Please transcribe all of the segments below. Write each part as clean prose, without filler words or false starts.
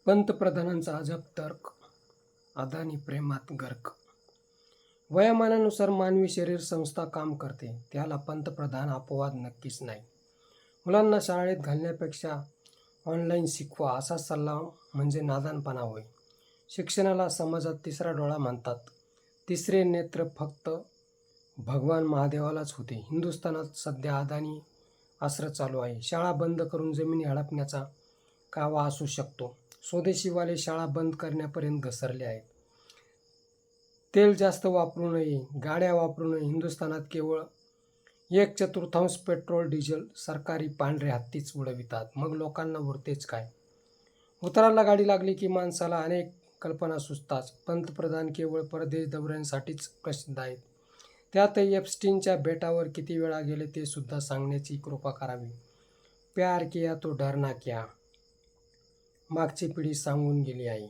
पंतप्रधानांचा अजब तर्क, अदानी प्रेमात गर्क. वयामानानुसार मानवी शरीर संस्था काम करते, त्याला पंतप्रधान अपवाद नक्कीच नाही. मुलांना शाळेत घालण्यापेक्षा ऑनलाईन शिकवा असा सल्ला म्हणजे नादानपणा होय. शिक्षणाला समाजात तिसरा डोळा म्हणतात. तिसरे नेत्र फक्त भगवान महादेवालाच होते. हिंदुस्थानात सध्या अदानी अस्त्र चालू आहे. शाळा बंद करून जमिनी हडपण्याचा कावा असू शकतो. स्वदेशीवाले शाळा बंद करण्यापर्यंत घसरले आहेत. तेल जास्त वापरू नये, गाड्या वापरू नये. हिंदुस्थानात केवळ 1/4 पेट्रोल डिझेल सरकारी पांढरे हत्तीच उडवितात. मग लोकांना उरतेच काय? उतराला गाडी लागली की माणसाला अनेक कल्पना सुचतात. पंतप्रधान केवळ परदेश दौऱ्यांसाठीच प्रसिद्ध आहेत. त्यातही एप्स्टीनच्या बेटावर किती वेळा गेले ते सुद्धा सांगण्याची कृपा करावी. प्यार किया तो डरना क्या, मागची पिढी सांगून गेली आहे.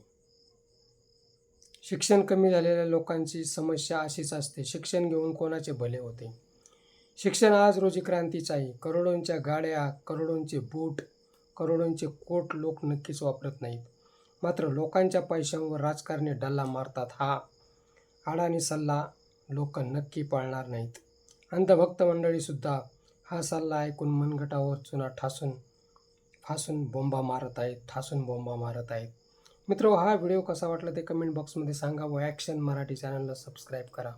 शिक्षण कमी झालेल्या लोकांची समस्या अशीच असते. शिक्षण घेऊन कोणाचे भले होते? शिक्षण आज रोजी क्रांतीच आहे. करोडोंच्या गाड्या, करोडोंचे बूट, करोडोंचे कोट लोक नक्कीच वापरत नाहीत. मात्र लोकांच्या पैशांवर राजकारणी डल्ला मारतात. हा अडाणी सल्ला लोक नक्की पाळणार नाहीत. अंधभक्त मंडळीसुद्धा हा सल्ला ऐकून मनगटावर चुना फासून बोंबा मारत आहेत. मित्र, हा व्हिडिओ कसा वाटला ते कमेंट बॉक्समध्ये सांगा व ॲक्शन मराठी चॅनलला सबस्क्राईब करा.